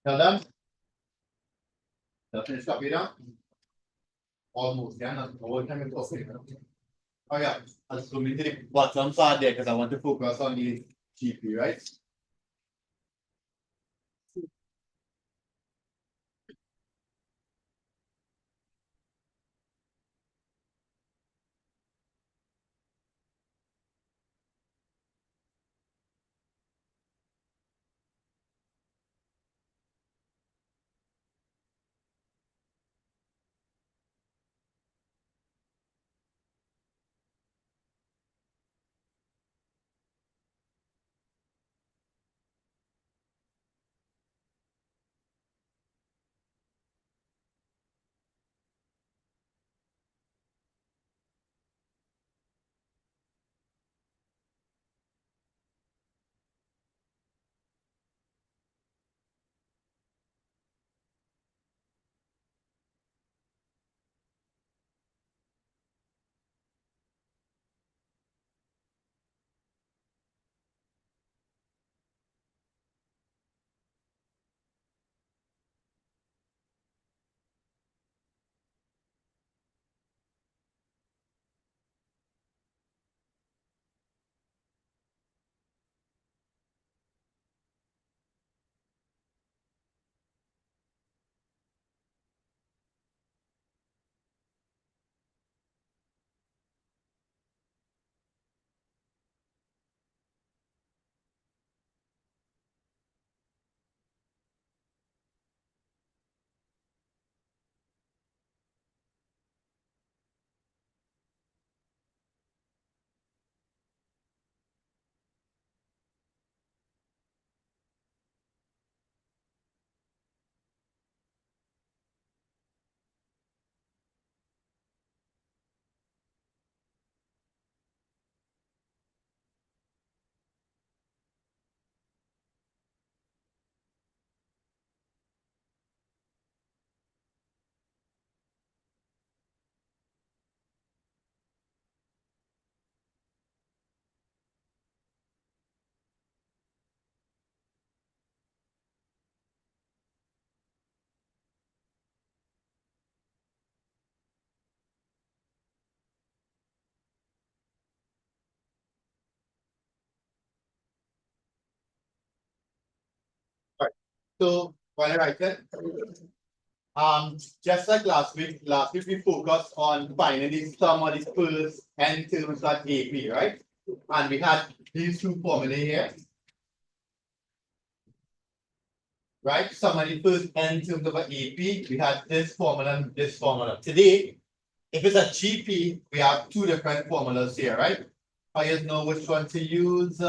Now done? Finish copy down? Almost, yeah, not all time it's okay. Oh yeah, I'll zoom into the bottom part there because I want to focus on the GP, right? All right. So while I write it, just like last week we focused on finding these some of these first n terms at AP, right? And we had these two formulae here, right? Some of the first n terms of an AP, we had this formula and this formula. Today, if it's a GP, we have two different formulas here, right? I just know which one to use.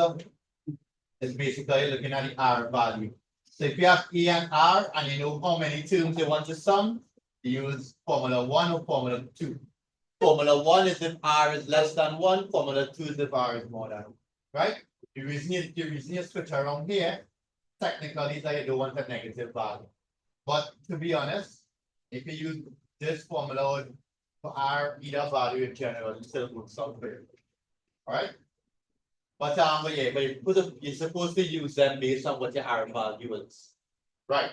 It's basically looking at the R value. So if you have E and R and you know how many terms you want to sum, you use formula 1 or formula 2. Formula 1 is if R is less than 1, formula 2 is if R is more than 1, right? The reason you switch around here, technically is that you don't want a negative value. But to be honest, if you use this formula for R, either value in general, it still works out for you. All right? But yeah, but you're supposed to use them based on what your R value is. Right.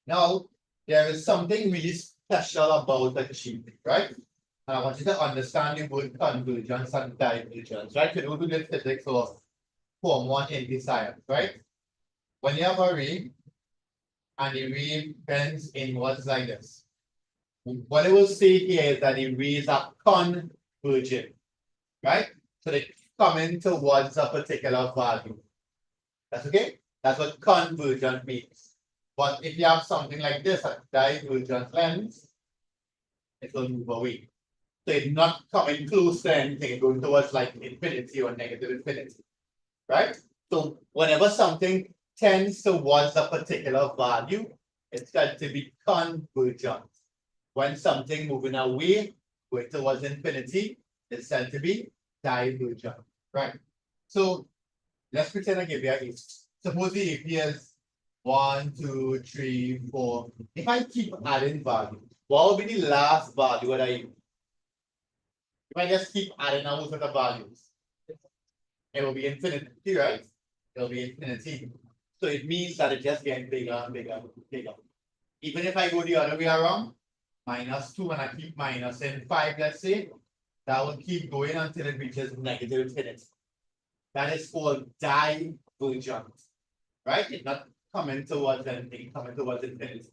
Now, there is something really special about a cheat, right? And I want you to understand the word convergence and divergence, right? You know, we did physics or Form 1 in the science, right? When you have a ray and the ray bends inwards like this, what it will say here is that the rays are converging, right? So they coming towards a particular value. That's okay? That's what convergent means. But if you have something like this, a divergent lens, it will move away. So it's not coming close to anything, it's going towards like infinity or negative infinity. Right? So whenever something tends towards a particular value, it's got to be convergent. When something moving away, going towards infinity, it's said to be divergent. Right? So let's pretend I give you a suppose the AP is 1, 2, 3, 4. If I keep adding value, what will be the last value that I use? If I just keep adding a whole set of values, it will be infinity, right? It will be infinity. So it means that it just getting bigger and bigger and bigger. Even if I go the other way around, -2 and I keep minus in 5, let's say, that will keep going until it reaches negative infinity. That is called divergent, right? It's not coming towards anything, coming towards infinity.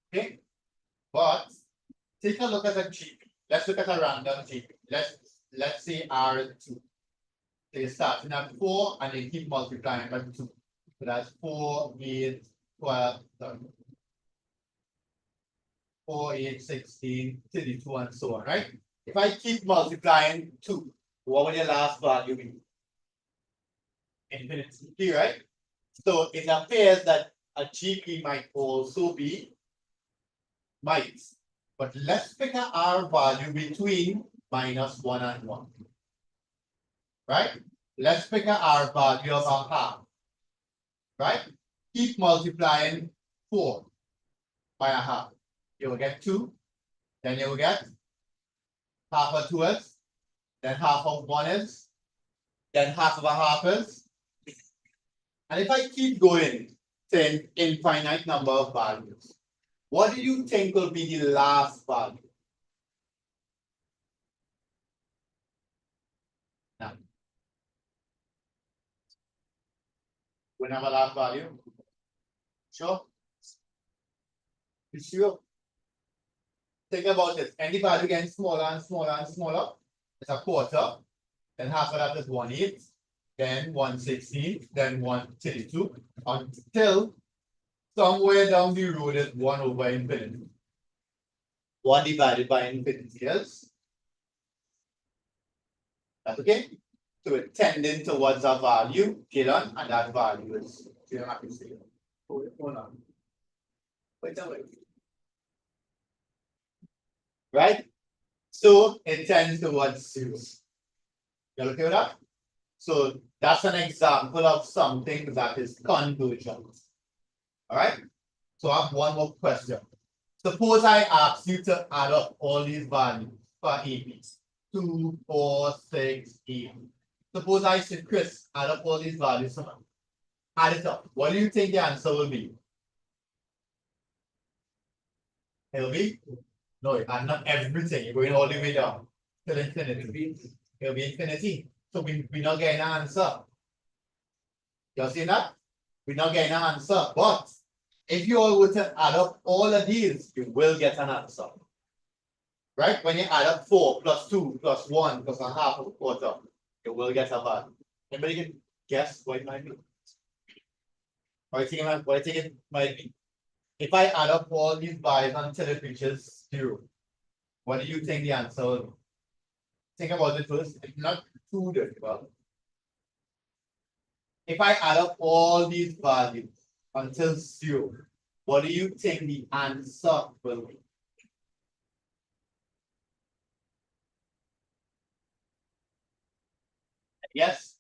Okay? But take a look at a GP. Let's look at a random GP. Let's say R is 2. They start at 4 and they keep multiplying by 2. So that's 4, 8, 12, 4, 8, 16, 32, and so on, right? If I keep multiplying 2, what will your last value be? Infinity, right? So it appears that a GP might also be but let's pick a R value between -1 and 1. Right? Let's pick a R value of a half. Right? Keep multiplying 4 by a half. You will get 2. Then you will get half of 2 is. Then half of 1 is. Then half of a half is. And if I keep going to an infinite number of values, what do you think will be the last value? Now, we have a last value. Sure? You sure? Think about it. Any value getting smaller and smaller and smaller. It's a quarter. Then half of that is 1/8. Then 1/16. Then 1/32. Until somewhere down the road is 1 over infinity. 1 divided by infinity is. That's okay? So it's tending towards a value given, and that value is. You don't have to say it. Hold on. Wait a minute. Right? So it tends towards 0. You okay with that? So that's an example of something that is convergent. All right? So I have one more question. Suppose I ask you to add up all these values for AP. 2, 4, 6, 8. Suppose I said, Chris, add up all these values. Add it up. What do you think the answer will be? It'll be? No, and not everything. You're going all the way down till infinity. It'll be infinity. So we're not getting an answer. You see that? We're not getting an answer. But if you all were to add up all of these, you will get an answer. Right? When you add up 4 plus 2 plus 1 plus a half of a quarter, you will get a value. Anybody can guess what it might be? What I think it might be? If I add up all these values until it reaches 0, what do you think the answer will be? Think about it first. It's not too difficult. If I add up all these values until 0, what do you think the answer will be? Yes?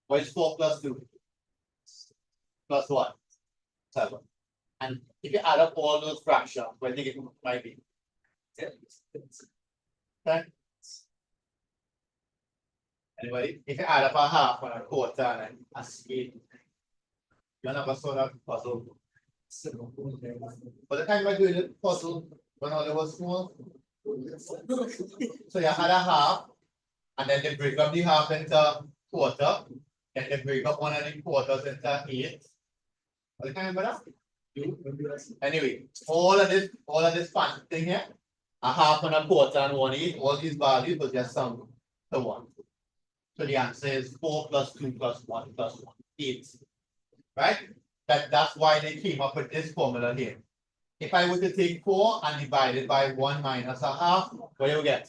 What is 4 plus 2? Plus 1? 7. And if you add up all those fractions, what do you think it might be? Okay. Anybody? If you add up a half and a quarter and a scale, you never saw that puzzle. But the time I doing the puzzle when all it was small. So you had a half, and then they break up the half into quarter, and they break up one of the quarters into 8. What the time remember that? Anyway, all of this fancy thing here, a half and a quarter and 1/8, all these values will just sum to 1. So the answer is 4 plus 2 plus 1 plus 1, 8. Right? That's why they came up with this formula here. If I were to take 4 and divide it by 1 minus a half, what do you get?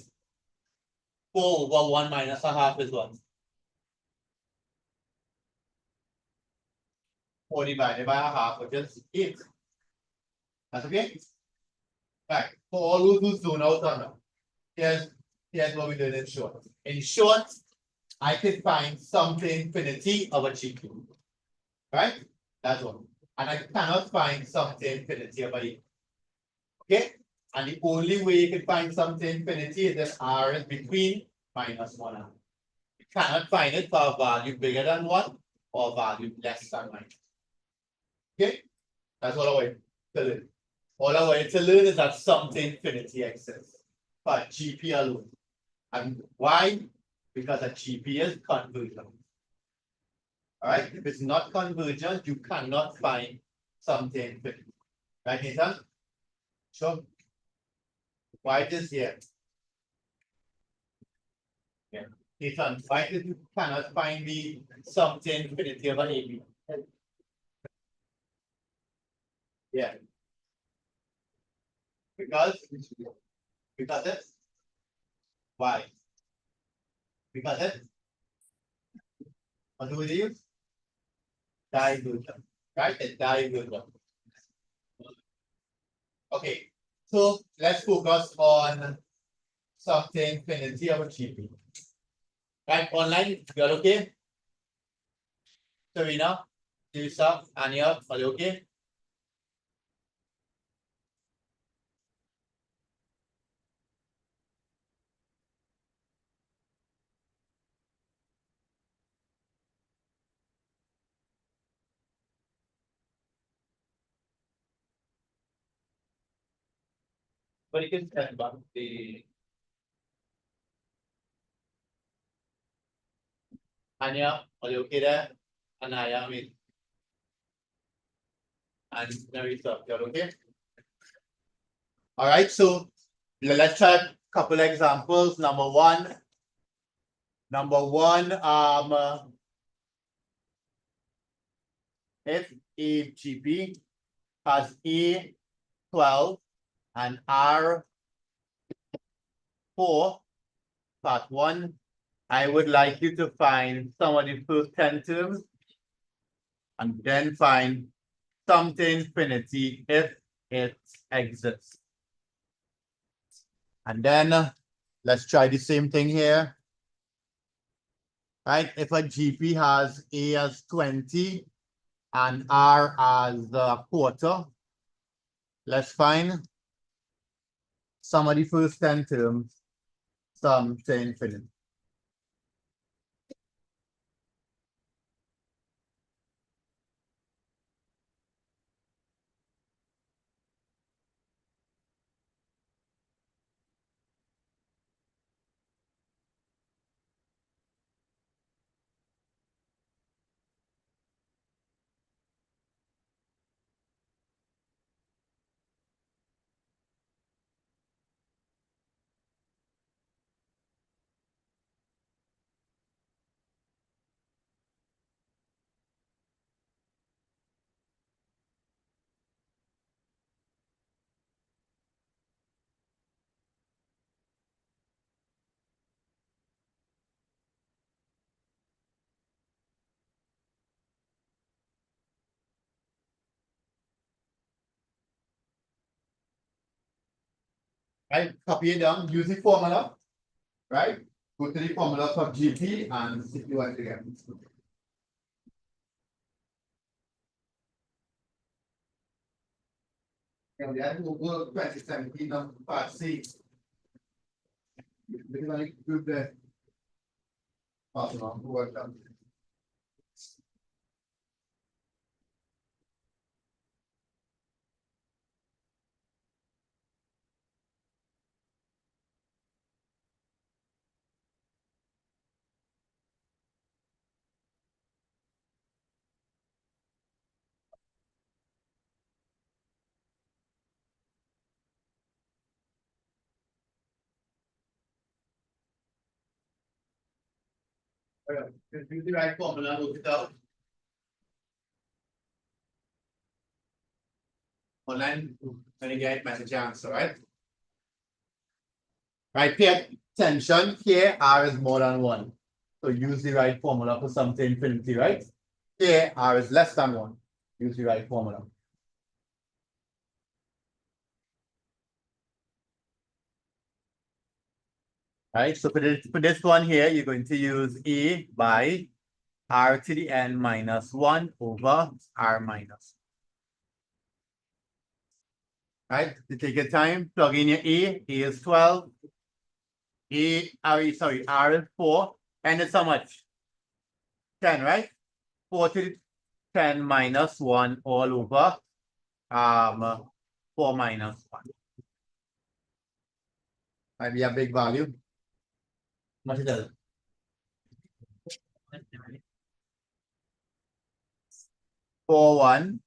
4 over 1 minus a half is what? 4 divided by a half, which is 8. That's okay? Right. For all those who zone out on that, here's what we did in short. In short, I could find something infinity of a GP. Right? That's one. And I cannot find something infinity of a E. Okay? And the only way you can find something infinity is that R is between -1 and 1. You cannot find it for a value bigger than 1 or value less than 1. Okay, that's all I want to learn. All I want to learn is that sum to infinity exists for GP alone. And why? Because a GP is convergent. All right, if it's not convergent, you cannot find sum to infinity. Right, Nathan? Sure. Why this here? Yeah. Nathan, why did you cannot find the sum to infinity of an AB? Yeah. Because it. Why? Because it. What do we use? Divergent. Right? It's divergent. Okay. So let's focus on sum to infinity of a GP. Right? Online, you are okay? Serena, Lisa, Anya, are you okay? But you can tell about the Anya, are you okay there? Anaya, I mean, and Narita, you're okay? All right, so let's try a couple examples. Number one, if a GP has A12 and R4, part one, I would like you to find some of the first 10 terms and then find sum to infinity if it exists. And then let's try the same thing here. Right? If a GP has A as 20 and R as a quarter, let's find some of the first 10 terms, sum to infinity. Right? Copy it down, use the formula, right? Go to the formula for GP and do it again. And then we'll go 2017 part C. We're going to do the possible work done. Use the right formula, work it out. Online, when you get message answer, right? Right, pay attention here, R is more than 1. So use the right formula for sum to infinity, right? Here, R is less than 1. Use the right formula. Right, so for this one here, you're going to use A by R to the n minus 1 over R minus. Right, to take your time, plug in your A is 12. R is 4, and it's how much? 10, right? 4 to the 10 minus 1 all over 4 minus 1. Might be a big value. What is that? 4, 1.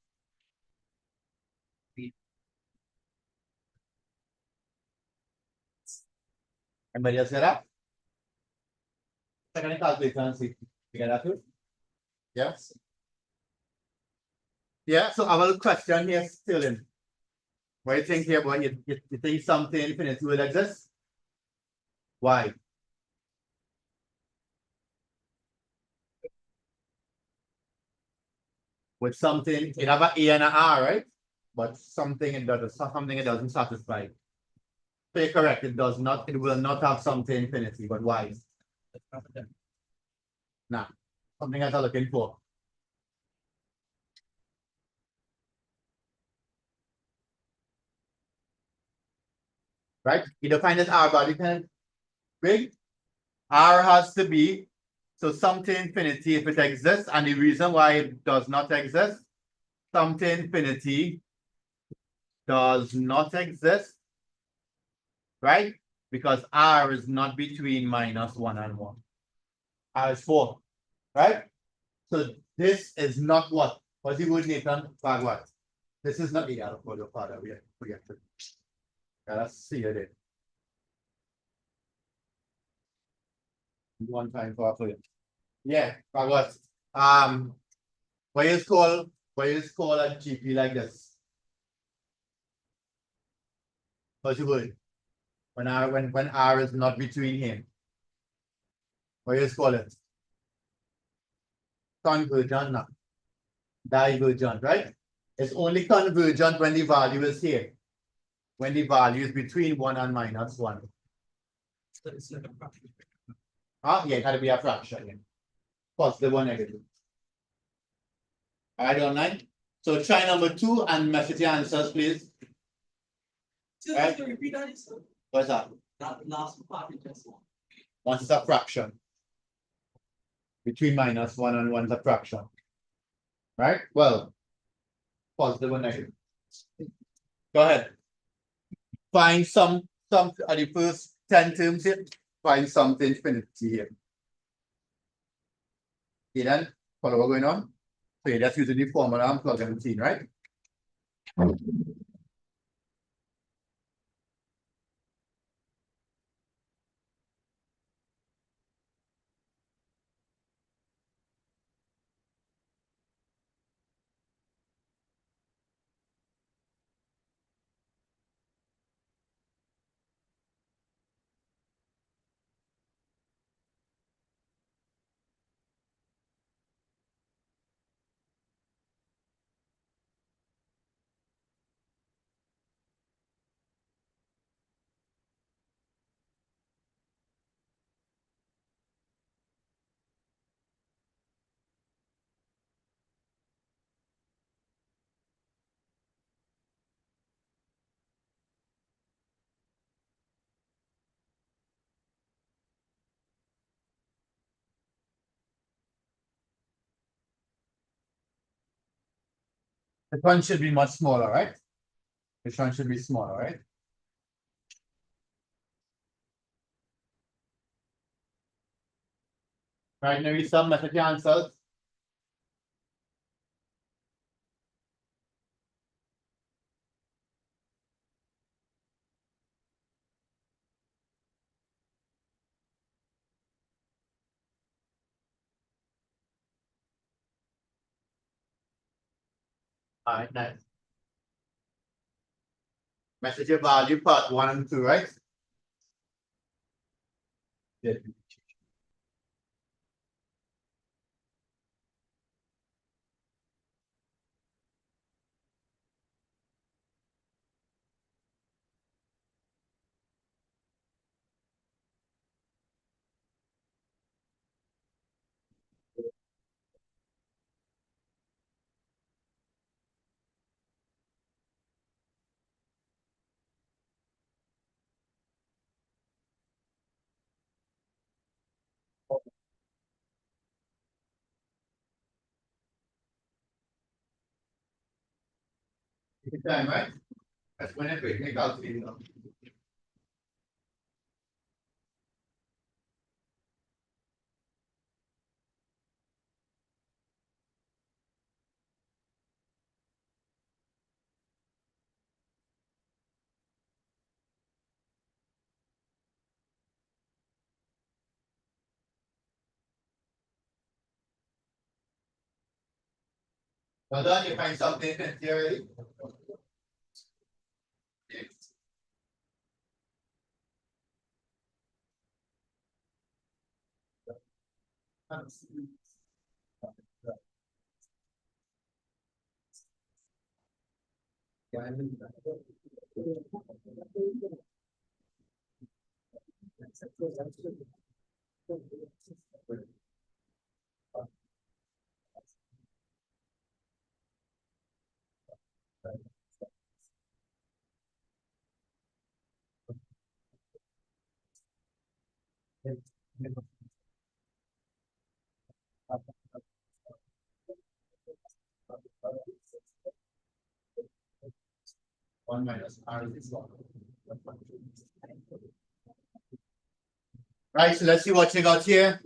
Anybody else get that? Second calculator and see. You get that too? Yes. Yeah, so our question here still in. What do you think here, boy? You think something infinity will exist? Why? With something, it have an A and an R, right? But something it doesn't satisfy. So you're correct, it does not, it will not have something infinity, but why? Nah, something else I'm looking for. Right? You define this R value kind of big. R has to be so something infinity if it exists, and the reason why it does not exist, something infinity does not exist, right? Because R is not between minus 1 and 1. R is 4, right? So this is not what? What's the word, Nathan? Bad what? This is not the other for your father. We forget it. Yeah, let's see it. One time for you. Yeah, bad what? What is called a GP like this? What's the word? When R is not between him. What is call it? Convergent, not divergent, right? It's only convergent when the value is here. When the value is between 1 and minus 1. So it's like a fraction. Yeah, it had to be a fraction. Yeah. Positive or negative. All right, online. So try number 2 and message your answers, please. Just Right. to repeat that, sir. What's that? That last part is just one. Once it's a fraction. Between minus 1 and 1 is a fraction. Right? Well, positive or negative. Go ahead. Find some of the first 10 terms here. Find something infinity here. Okay, then follow what's going on. So you're just using the formula and plug everything in, right? This one should be much smaller, right? This one should be smaller, right? Right, maybe some message answers. All right, nice. Message value part 1 and 2, right? Yeah. Time, right? That's when it quickly calculates. Well done, you find something in theory. One minus R is one. Right, so let's see what you got here.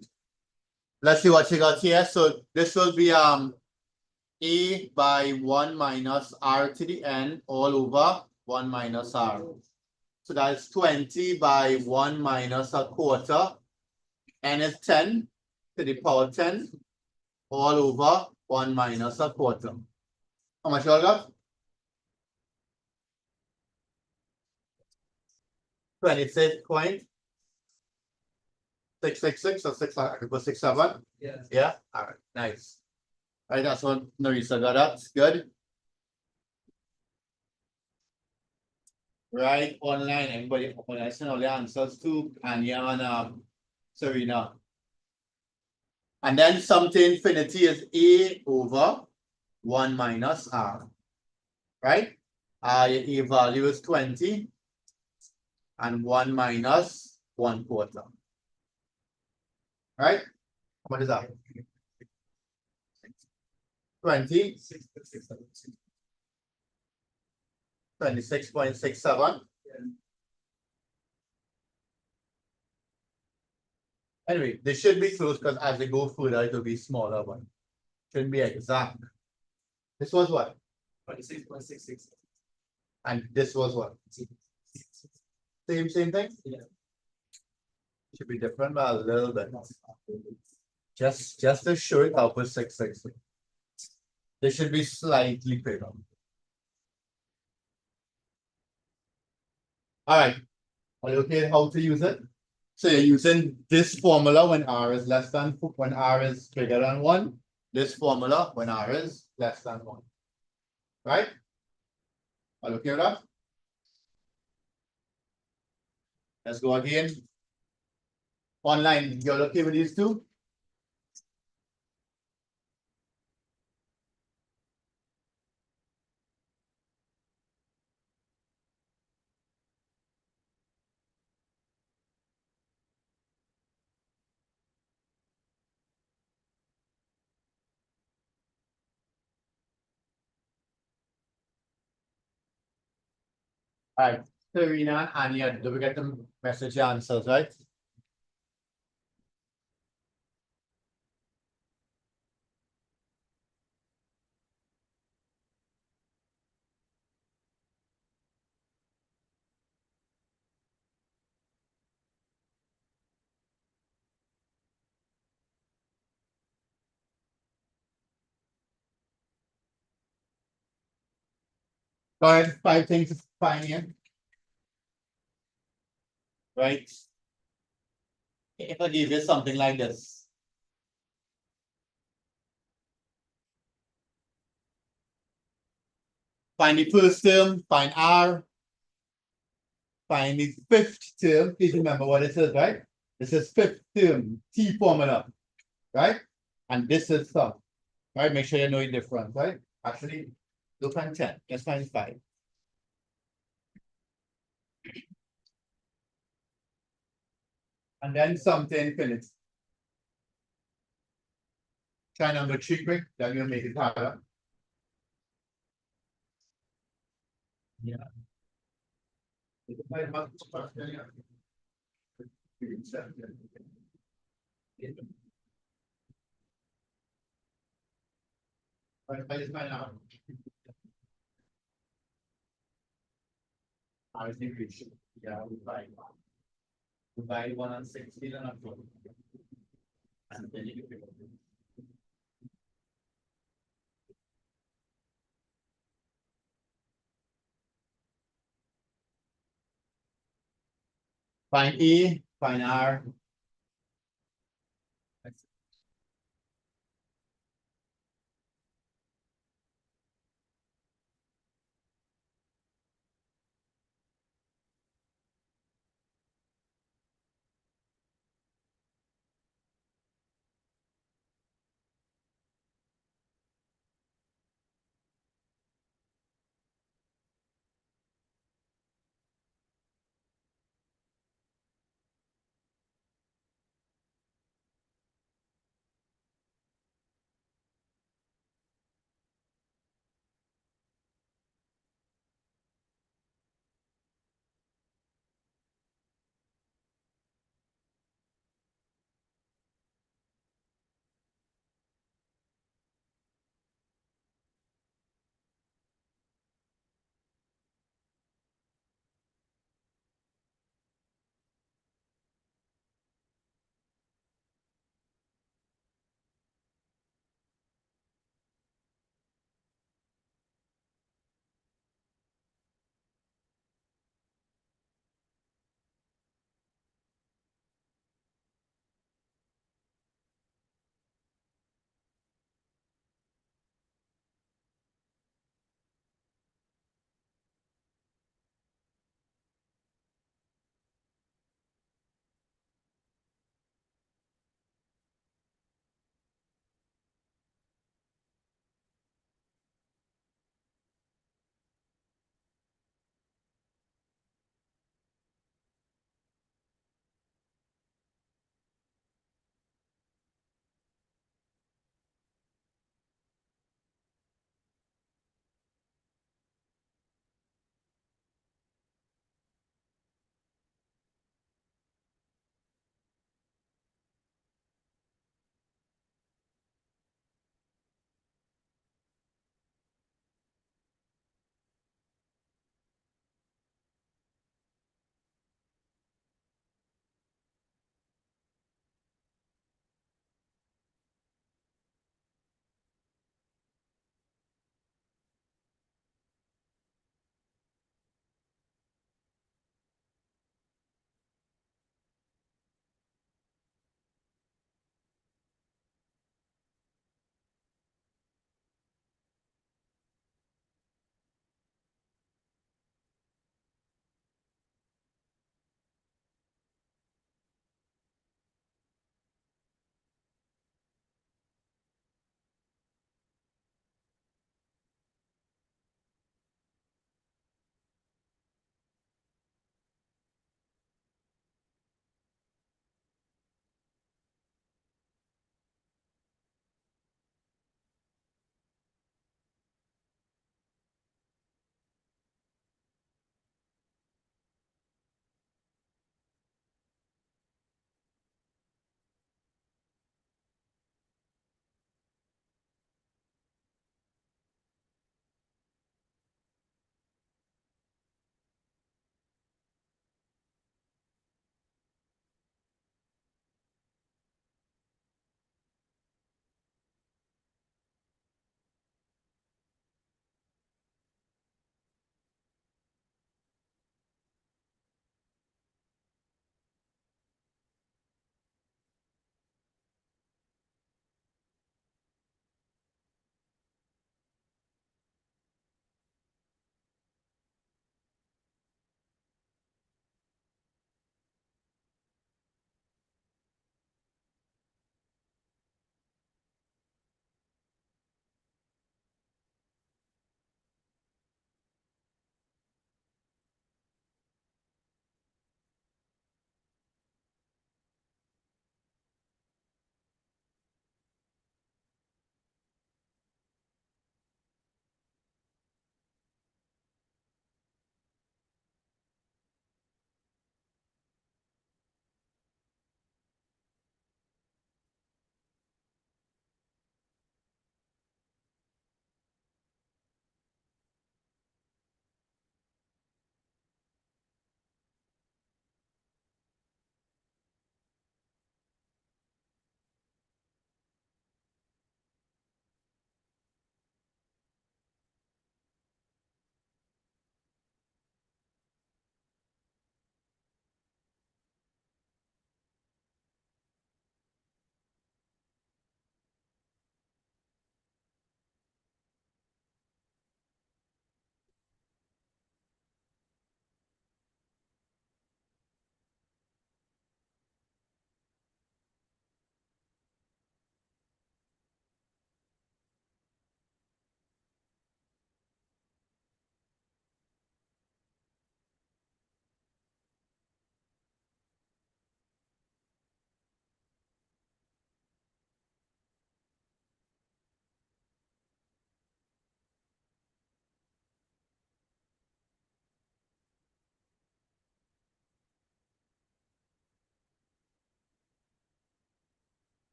Let's see what you got here. So this will be A by 1 minus R to the n all over 1 minus R. So that's 20 by 1 minus a quarter. N is 10 to the power 10 all over 1 minus a quarter. How much you all got? 26.666 or 667. Yes. Yeah, all right, nice. All right, that's what Narisa got. That's good. Right, online, everybody, when I send all the answers to Anya and Serena. And then something infinity is A over 1 minus R. Right? A value is 20 and 1 minus 1/4. Right? What is that? 20, 26.67. Anyway, this should be close because as they go further, it will be smaller one. Shouldn't be exact. This was what? 26.66. And this was what? Same thing? Yeah. Should be different by a little bit. Just to show it how with 6. They should be slightly bigger. All right. Are you okay how to use it? So you're using this formula when R is less than when R is bigger than 1. This formula when R is less than 1. Right? Are you okay with that? Let's go again. Online, you're okay with these two? All right, Serena and Anya, do we get the message answers, right? Go ahead, 5 things to find here. Right? If I give you something like this. Find the first term, find R. Find the fifth term. Please remember what it is, right? This is fifth term, T formula, right? And this is sum, right? Make sure you know the difference, right? Actually, look find 10. Let's find 5. And then something infinite. Try number 3 quick, then you'll make it harder. Yeah. I just find out. I think we should, yeah, we buy one on 16 and a 4. And then you can. Find E, find R.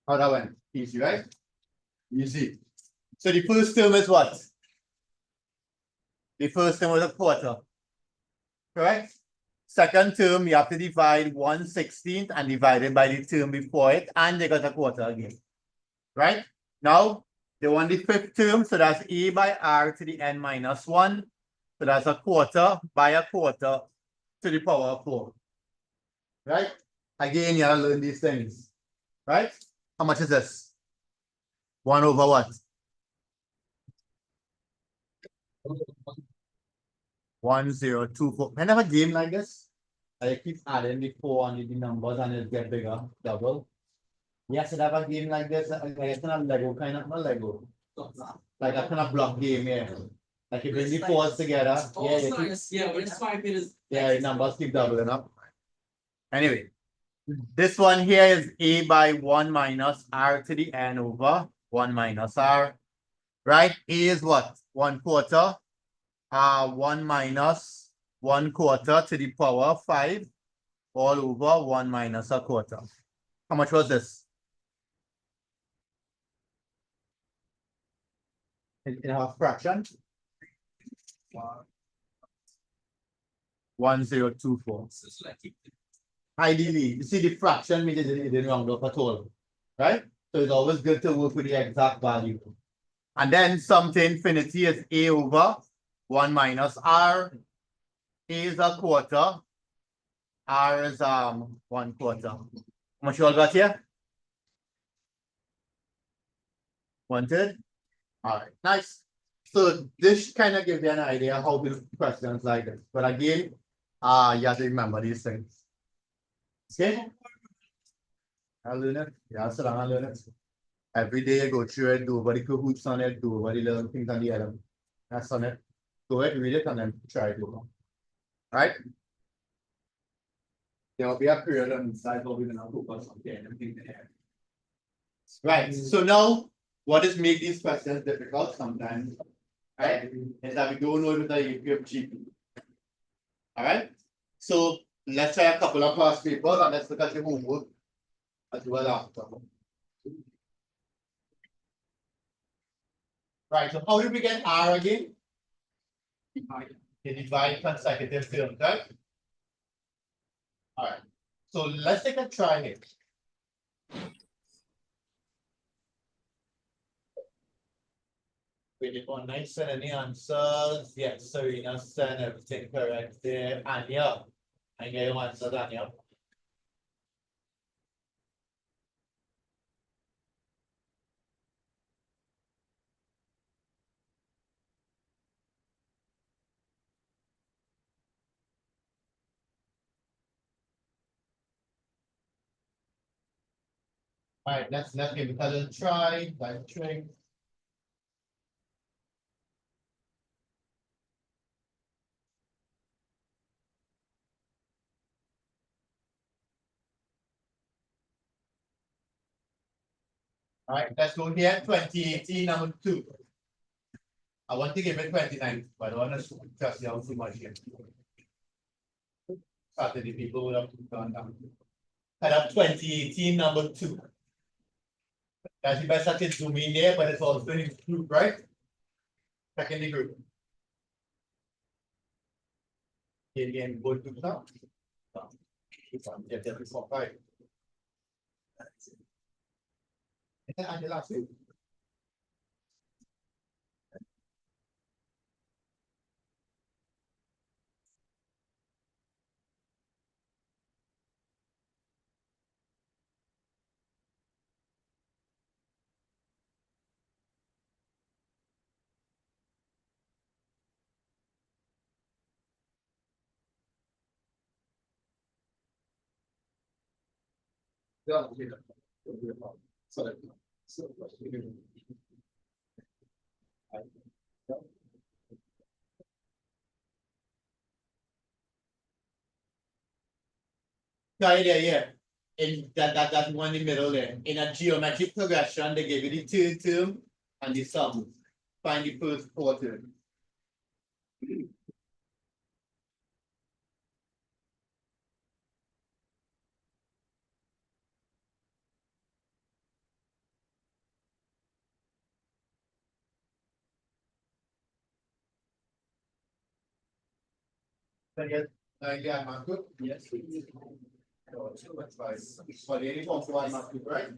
How that went? Easy, right? Easy. So the first term is what? The first term was a quarter. Correct? Second term, you have to divide 1/16 and divide it by the term before it, and they got a quarter again. Right? Now, they want the fifth term, so that's a by r to the n minus 1. So that's a quarter by a quarter to the power of 4. Right? Again, you have to learn these things. Right? How much is this? 1 over what? 1024. Can I have a game like this? I keep adding the 4 on the numbers and it get bigger, double. Yes, I have a game like this. Like it's not Lego kind of, not Lego. Like a kind of block game, yeah. Like you bring the fours together. Yeah, But it's 5 minutes. yeah, the numbers keep doubling up. Anyway, this one here is a by 1 minus r to the n over 1 minus r. Right? A is what? 1/4. 1 minus 1/4 to the power of 5 all over 1 minus a quarter. How much was this? In a fraction? 1024. Ideally, you see the fraction means it didn't round up at all. Right? So it's always good to work with the exact value. And then sum to infinity is a over 1 minus r. A is a quarter. R is 1/4. How much you all got here? 1/3? All right, nice. So this kind of gives you an idea how to do questions like this. But again, you have to remember these things. Okay? I'll learn it. Yeah, so I'll learn it. Every day I go through it, do over the hoops on it, do over the little things on the other. That's on it. Go ahead, read it, and then try it over. All right? There will be a period on the side where we're going to focus on getting everything there. Right. So now, what is make these questions difficult sometimes, right? Is that we don't know if the UP of GP. All right. So let's try a couple of past papers and let's look at the homework as well after. Right. So how do we get R again? Divide consecutive terms, right? All right. So let's take a try here. We did one nice send any answers. Yes, Serena sent everything correct there. Anya. I get your answers, Anya. All right, let's give it a little try. Like trick. All right, let's go here. 2018 number 2. I want to give it 29, but I don't want to trust you too much here. Saturday people would have gone down. I have 2018 number 2. That's the best I can zoom in there, but it's also in the group, right? Check in the group. Again, go to now. Right. And the last two. The idea here, in that one in the middle there. In a geometric progression, they give you the third term and the sum. Find the first 4 terms. Yeah, mark two. Yes. For the uniform, so I mark two, right?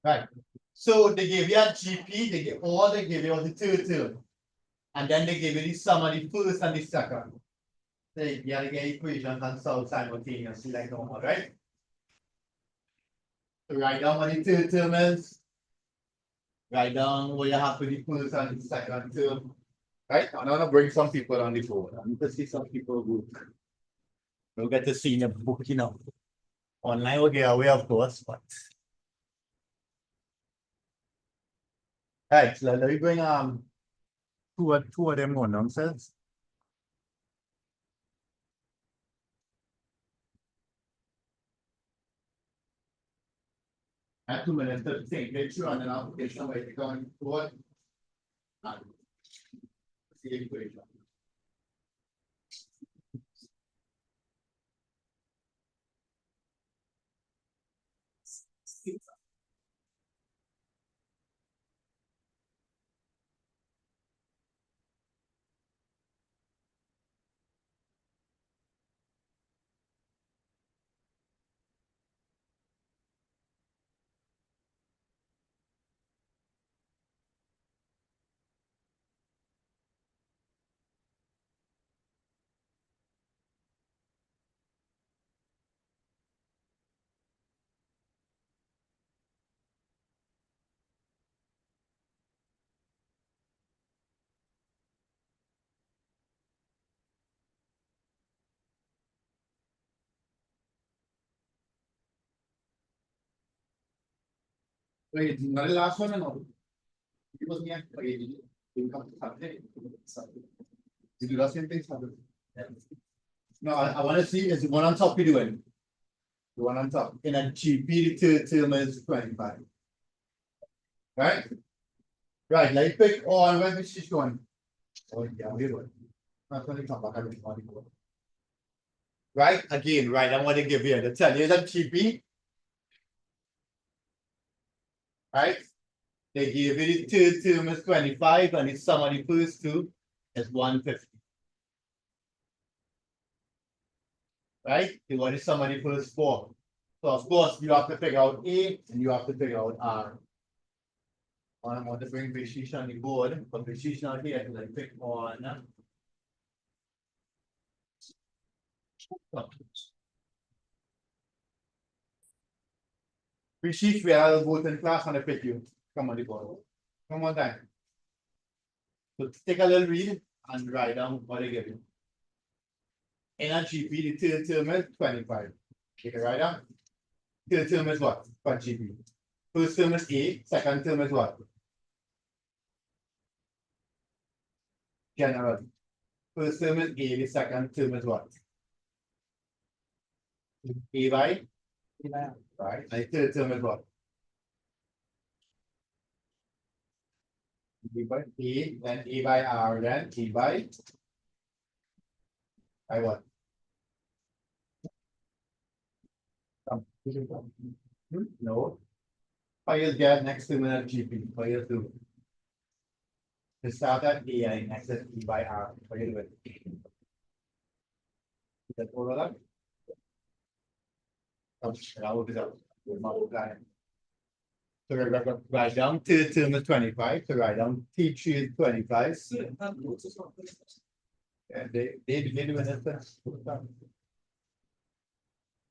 Right. So they give you a GP, they give you was the third term. And then they give you the sum of the first and the second. So you gotta get equations and solve simultaneously like normal, right? So write down what the third term is. Write down what you have for the first and the second term. Right? I'm gonna bring some people on the board. I need to see some people who will get to see in the book, you know. Online will get away, of course, but. Right, so let me bring two of them on themselves. At 2 minutes to think, make sure and then I'll get somebody to go and forward. See the equation. Wait, not the last one or no? It was me. Okay, you come to Saturday. You do the same thing Saturday. No, I wanna see is the one on top you doing. The one on top. In a GP, the third term is 25. Right? Right, like pick on where this is going. Oh, yeah, we're going. Not gonna come back every morning. Right, again, right, I want to give you the tell you that GP. Right? They give you the third term is 25 and the sum of the first two is 150. Right? You want the sum of the first four. So of course you have to figure out A and you have to figure out R. I want to bring Vishish on the board, but Vishish not here, so I pick on. Vishish, we are both in class and I pick you. Come on the board. Come on time. So take a little read and write down what they give you. In a GP, the third term is 25. Take it right down. Third term is what? For GP. First term is A, second term is what? General. First term is A, the second term is what? A by? Right. And the third term is what? A by A, then A by R, then A by what? No. 5 years get next to minute GP, 5 years do. To start at A and next is E by R. What do you do it? Is that all of that? I will do that. We multiply. So write down third term is 25, so write down T3 is 25. And they do it.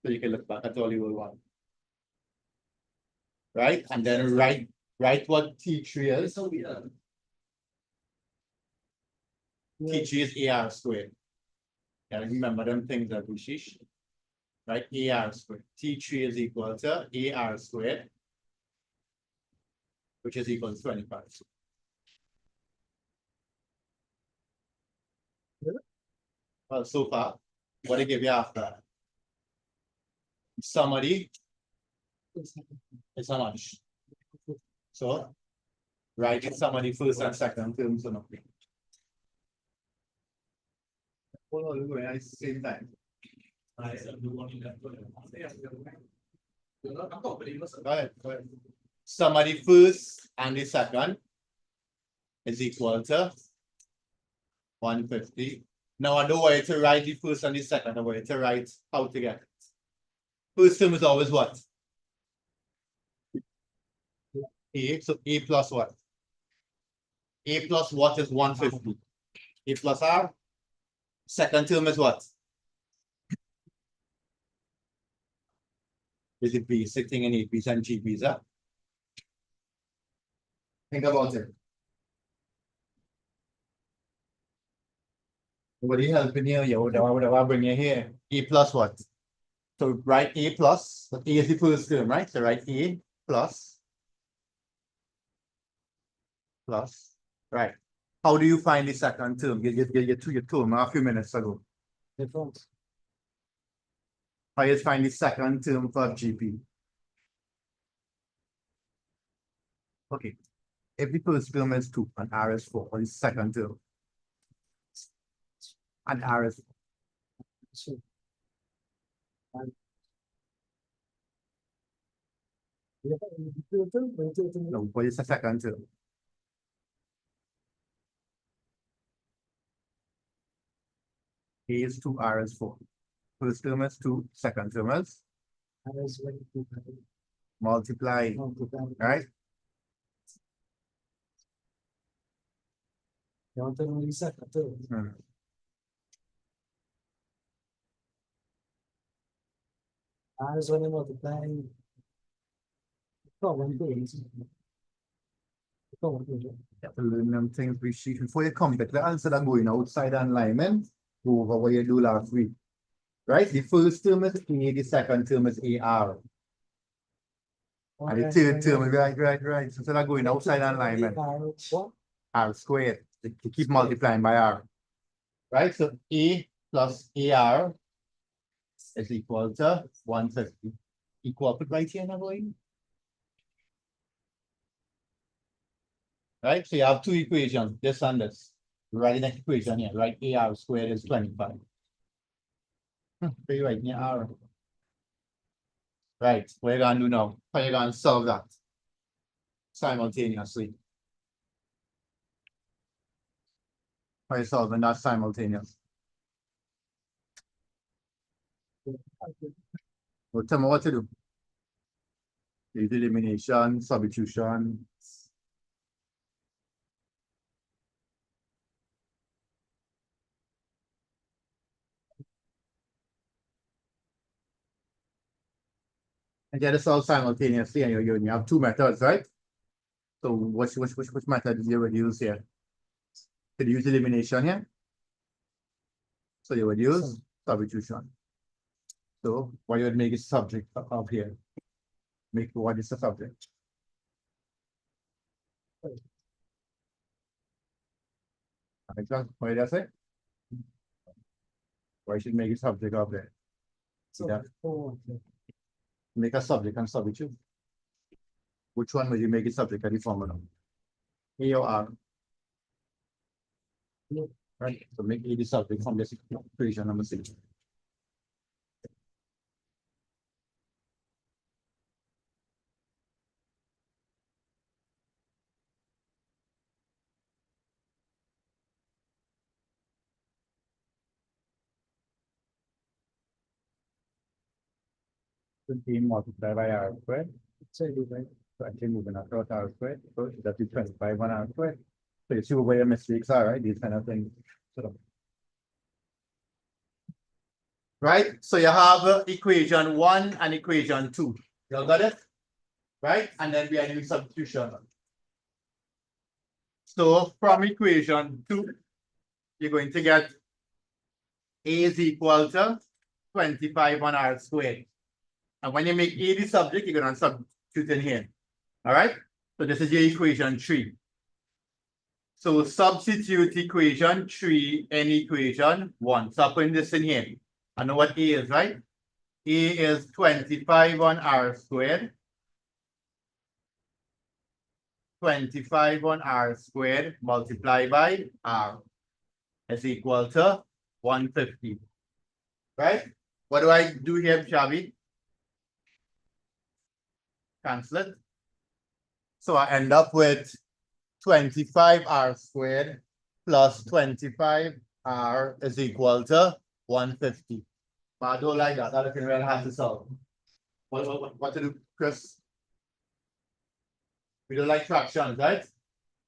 So you can look back at all you will want. Right? And then write what T3 is. T3 is AR squared. And remember them things that we shish. Right? AR squared. T3 is equal to AR squared, which is equal to 25. Well, so far, what do I give you after that? Summary is how much? So, write summary first and second terms on the at the same time. Go ahead. Summary first and the second is equal to 150. Now I know where to write the first and the second, I want to write how to get it. First term is always what? A, so A plus what? A plus what is 150? A plus R. Second term is what? Is it basic thing in APs and GPs? Huh? Think about it. What are you helping here? Yeah, what do I bring you here? A plus what? So write A plus, but A is the first term, right? So write A plus. Right. How do you find the second term? You told me a few minutes ago. How you find the second term for GP? Okay. If the first term is 2 and R is 4, what is the second term? And R is 4. No, what is the second term? A is 2, R is 4. First term is 2, second term is multiply, right? R is when you multiply. Yeah, to learn them things we see before you come back. The answer that going outside alignment, go over what you do last week. Right? The first term is A, the second term is AR. And the third term is right. So they're going outside alignment. R squared. They keep multiplying by R. Right? So A plus AR is equal to 150. Equal, put right here now, boy. Right? So you have two equations, this and this. Write the next equation here, right? AR squared is 25. Very right, yeah, R. Right, what you gonna do now? How you gonna solve that simultaneously? How you solving that simultaneously? Well, tell me what to do. Use elimination, substitution. And get this all simultaneously, and you have two methods, right? So which method do you would use here? Did you use elimination here? So you would use substitution. So what you would make is subject of here. Make what is the subject? Exactly. What did I say? Why should make it subject of there? Make a subject and substitute. Which one will you make it subject of the formula? A or R? Right. So make A the subject from this equation number 6. 15 multiplied by r squared. So you divide. So actually moving across r squared. So that is 25 on r squared. So you see where your mistakes are, right? These kind of things. So Right? So you have equation 1 and equation 2. You got it? Right? And then we are doing substitution. So from equation 2, you're going to get A is equal to 25 on r squared. And when you make A the subject, you're going to substitute in here. All right? So this is your equation 3. So substitute equation 3 in equation 1. So I'm putting this in here. I know what A is, right? A is 25 on r squared. 25 on r squared multiplied by r is equal to 150. Right? What do I do here, Shabby? Cancel it. So I end up with 25 r squared plus 25 r is equal to 150. But I don't like that. That can really have to solve. What to do, Chris? We don't like fractions, right?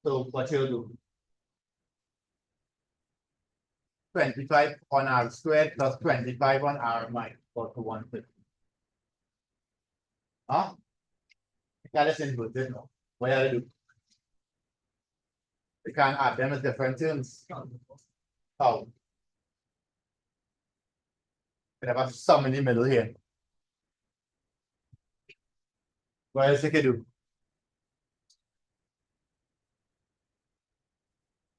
So what you'll do? 25 on r squared plus 25 on r minus equal to 150. Huh? That is inverted. What do I do? We can't add them as different terms. How? We have a sum in the middle here. What else you can do?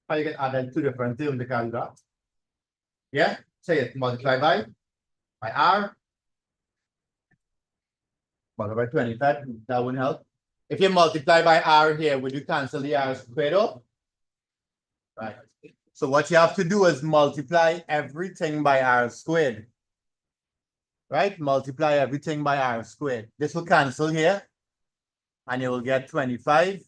How you can add them two different terms because of that? Yeah? Say it, multiply by r. Multiply by 25, that wouldn't help. If you multiply by r here, would you cancel the r squared off? Right. So what you have to do is multiply everything by r squared. Right? Multiply everything by r squared. This will cancel here. And you will get 25.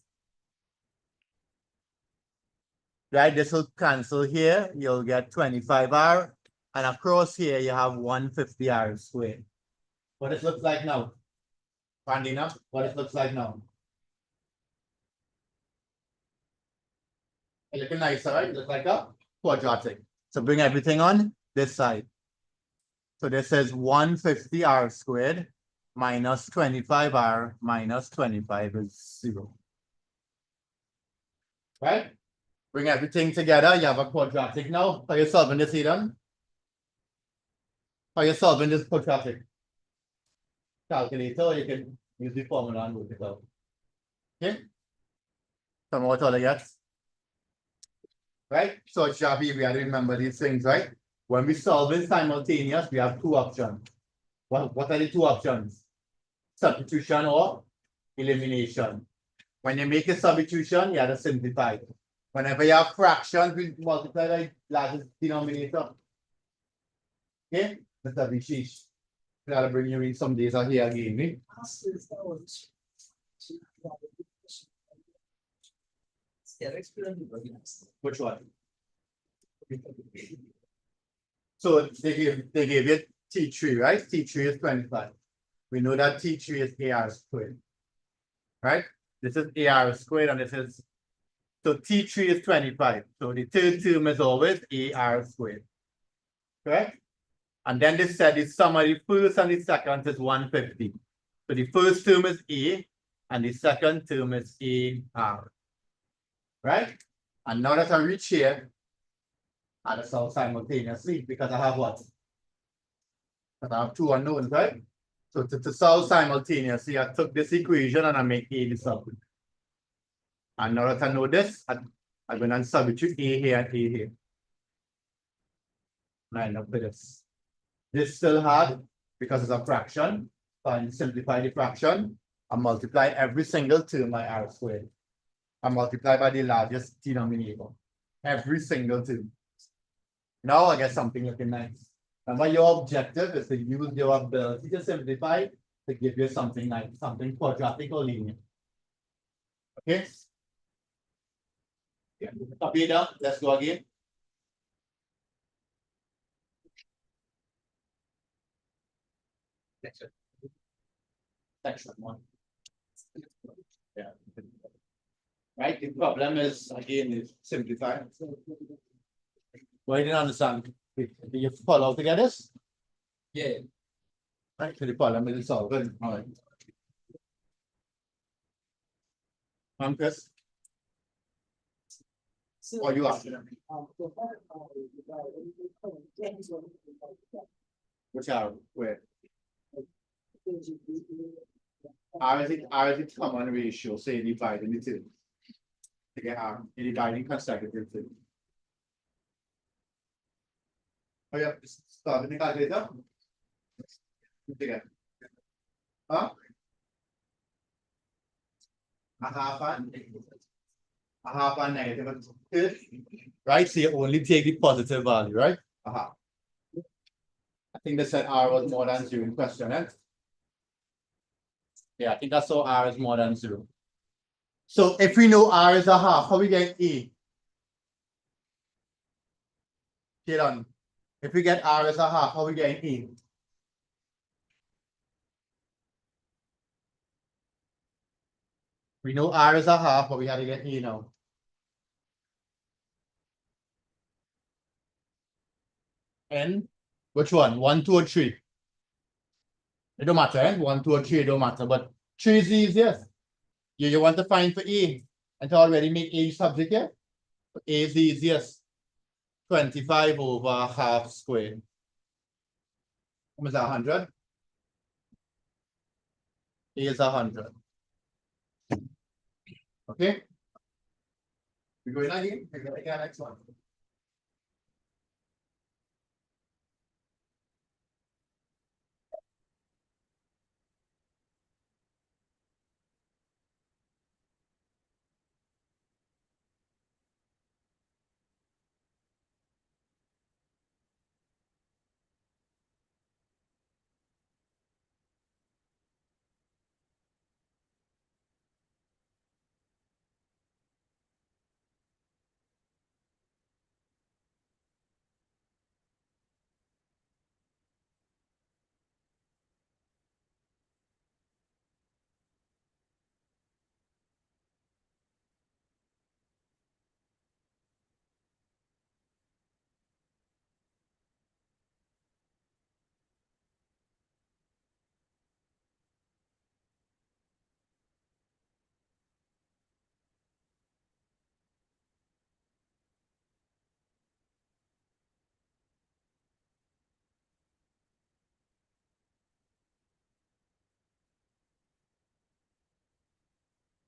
Right? This will cancel here. You'll get 25r. And across here, you have 150r squared. What it looks like now? Pandina, what it looks like now? It's looking nice, right? It looks like a quadratic. So bring everything on this side. So this is 150r squared minus 25r minus 25 is 0. Right? Bring everything together. You have a quadratic now. Are you solving this, Eden? Are you solving this quadratic? Calculator, you can use the formula and work it out. Okay? Tell me what all I get. Right? So Shabby, we have to remember these things, right? When we solve in simultaneous, we have two options. What are the two options? Substitution or elimination. When you make a substitution, you have to simplify. Whenever you have fractions, we multiply by largest denominator. Okay? Mr. Vishish. I'll bring you in some days out here again. Eh? Which one? So they gave you T3, right? T3 is 25. We know that T3 is AR squared. Right? This is AR squared and this is so T3 is 25. So the third term is always AR squared. Correct? And then they said the sum of the first and the second is 150. So the first term is A and the second term is AR. Right? And now that I reach here, I just solve simultaneously because I have what? Because I have two unknowns, right? So to solve simultaneously, I took this equation and I make A the sum. And now that I know this, I'm going to substitute A here and A here. And I end up with this. This still hard because it's a fraction. So I simplify the fraction and multiply every single term by r squared. And multiply by the largest denominator. Every single term. Now I get something looking nice. Remember, your objective is to use your ability to simplify to give you something like something quadratic or linear. Okay? Yeah. Copy it down. Let's go again. section one. Yeah. Right, the problem is, again, is simplified. Well, I didn't understand. Did you follow together this? Yeah. Right, so the problem is solved, alright. Chris, or you are, which are, where? R is the common ratio, say dividing the two. To get R, dividing consecutively. Oh yeah, start with the calculator. Again. Huh? A half and negative, right? So you only take the positive value, right? I think they said R was more than 0 in question, eh? Yeah, I think I saw R is more than 0. So if we know R is a half, how we get E? Get on. If we get R is a half, how we get E? We know R is a half, but we had to get E now. N, which one? 1, 2, or 3? It don't matter, eh? 1, 2, or 3, it don't matter, but 3 is the easiest. You want to find for A, and to already make A subject here? A is the easiest. 25 over half squared. How much is that, 100? A is 100. Okay? We going again? We going again next one.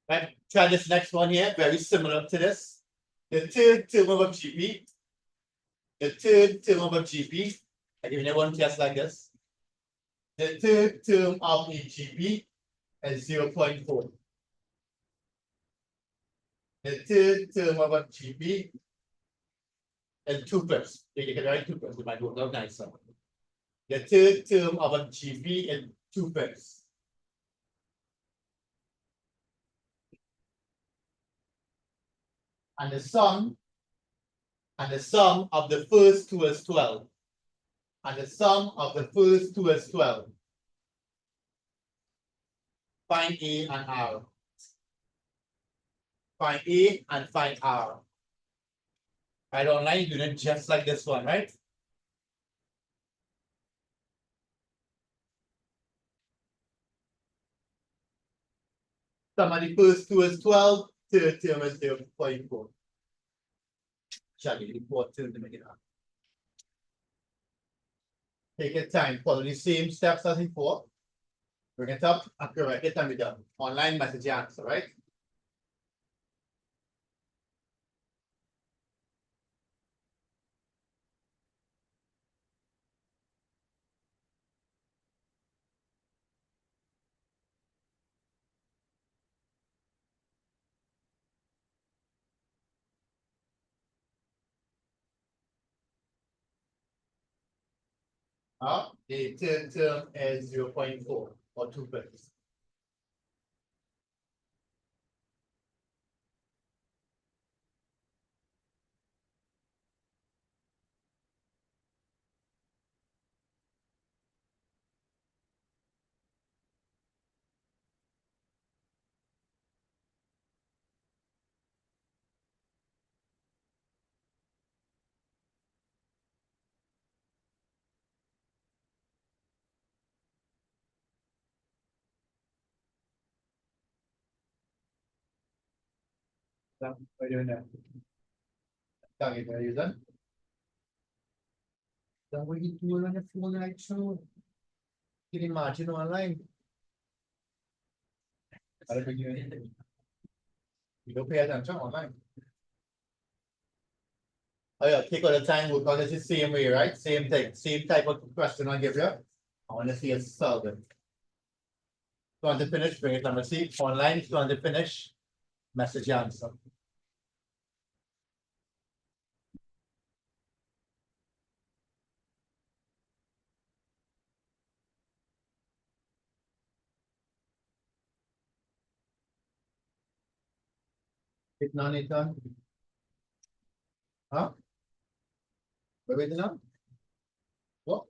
Right, try this next one here, very similar to this. The third term of a GP. The third term of a GP. I give you one just like this. The third term of a GP is 0.4. The third term of a GP is 2 fifths. You can write 2 fifths, it might work out nicer. The third term of a GP is 2 fifths. And the sum of the first two is 12. And the sum of the first two is 12. Find A and R. Find A and find R. Right, online unit just like this one, right? Sum of the first two is 12, third term is 0.4. Shall we report to make it up? Take your time, follow the same steps as before. Bring it up and correct it and be done. Online message answer, right? The third term is 0.4 or 2 fifths. What are you doing there? Target, are you done? Then what you doing on the phone right now? Getting margin online. I don't think you don't pay attention online. Oh yeah, take all the time, work on it the same way, right? Same thing, same type of question I give you. I wanna see it solve it. Want to finish, bring it on the seat, online, if you want to finish, message your answer. It's not it done. Huh? We're waiting on? What?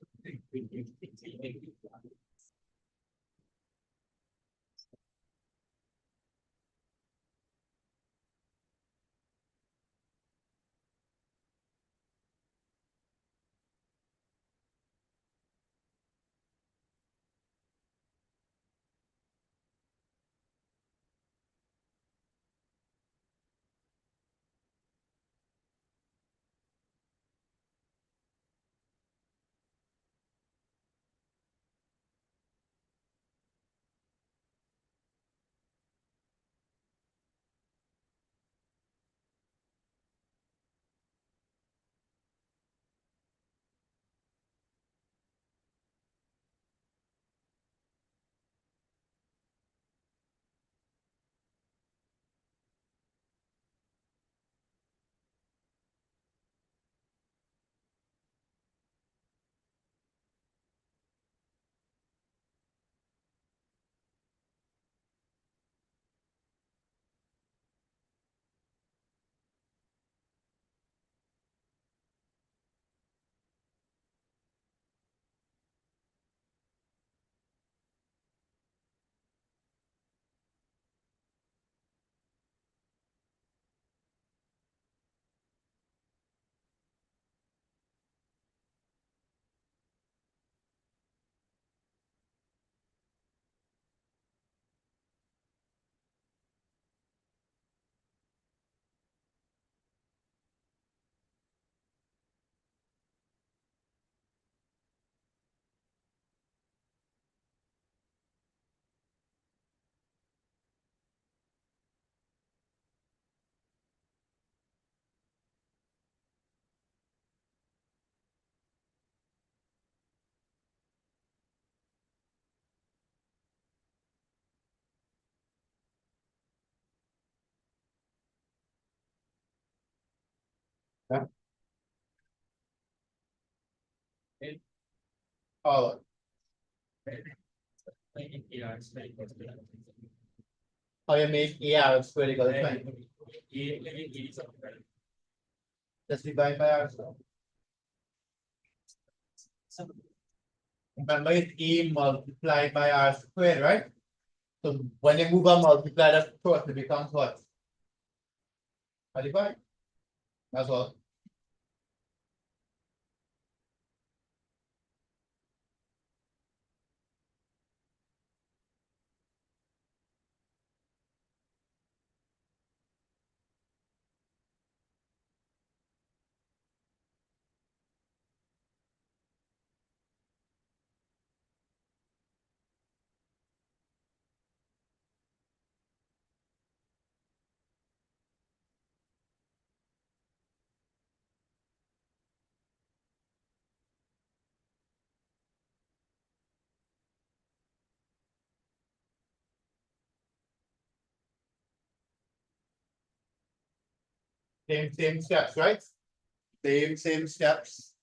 Oh, how you make AR square equal to 20? Just divide by R square. Remember it's A multiplied by R squared, right? So when you move a multiply that across, it becomes what? A divide. That's all. Same steps, right? Same steps.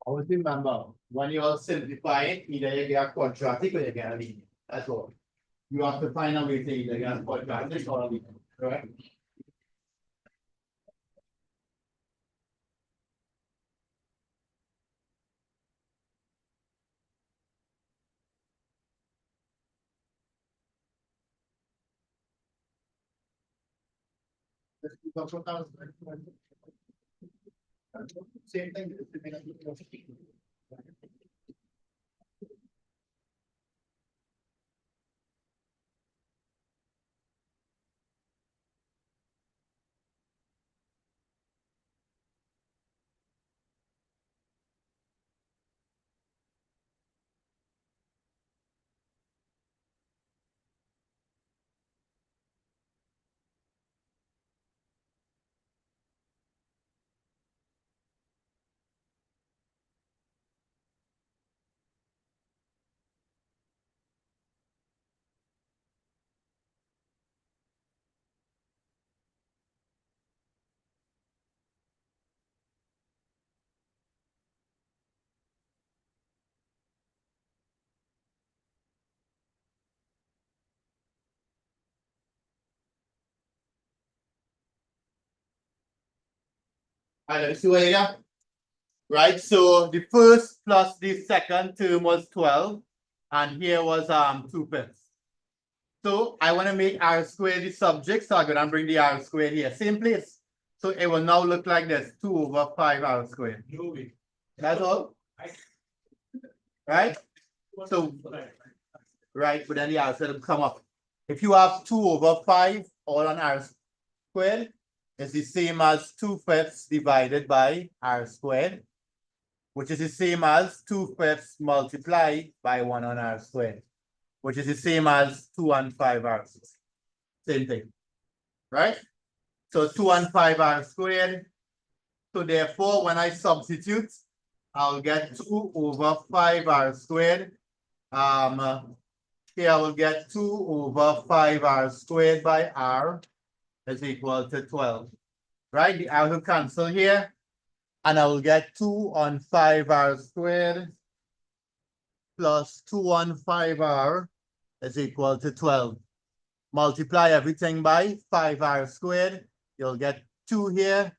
Always remember, when you all simplify it, either you get a quadratic or you get a linear. That's all. You have to find a way to either get a quadratic or a linear, correct? Same thing. Alright, let's see what you got. Right, so the first plus the second term was 12, and here was 2/5. So I want to make r squared the subject, so I'm gonna bring the r squared here, same place. So it will now look like this, 2/5 r squared. That's all. Right? So, right, but then the r squared will come up. If you have 2/5 all on r squared, it's the same as 2/5 divided by r squared, which is the same as 2/5 multiplied by 1 on r squared, which is the same as 2 and 5 r squared. Same thing, right? So 2 and 5 r squared. So therefore, when I substitute, I'll get 2/5 r squared. Here I will get 2/5 r squared by r is equal to 12. Right? The r will cancel here. And I will get 2 on 5 r squared plus 2 on 5 r is equal to 12. Multiply everything by 5 r squared. You'll get 2 here.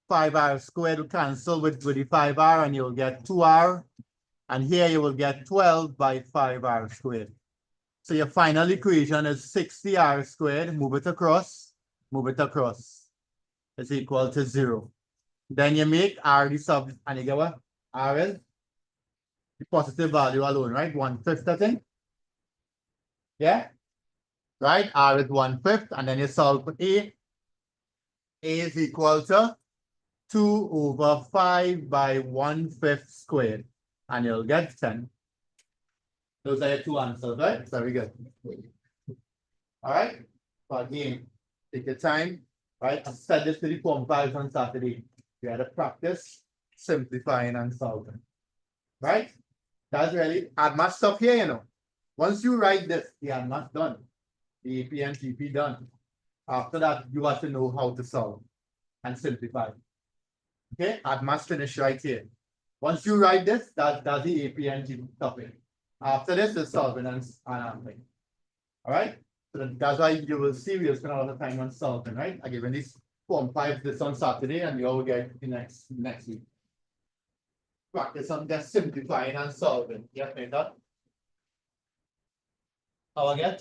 5 r squared will cancel with the 5 r and you'll get 2 r. And here you will get 12 by 5 r squared. So your final equation is 60 r squared. Move it across. Move it across. It's equal to 0. Then you make r the sub, and you get what? R is the positive value alone, right? 1/5, I think. Yeah? Right? R is 1/5, and then you solve for A. A is equal to 2/5 by 1/5 squared. And you'll get 10. Those are your two answers, right? Very good. All right? So again, take your time. Right? I said this to the Form 5 on Saturday. You had to practice simplifying and solving. Right? That's really add much stuff here, you know. Once you write this, the math done. The AP and TP done. After that, you have to know how to solve and simplify. Okay, add math finish right here. Once you write this, that's the AP and TP topic. After this is solving and answering. All right. So that's why you will see we spend a lot of time on solving, right? I given this Form 5 this on Saturday, and you all get the next week. Practice on just simplifying and solving. Yes, made that. How again?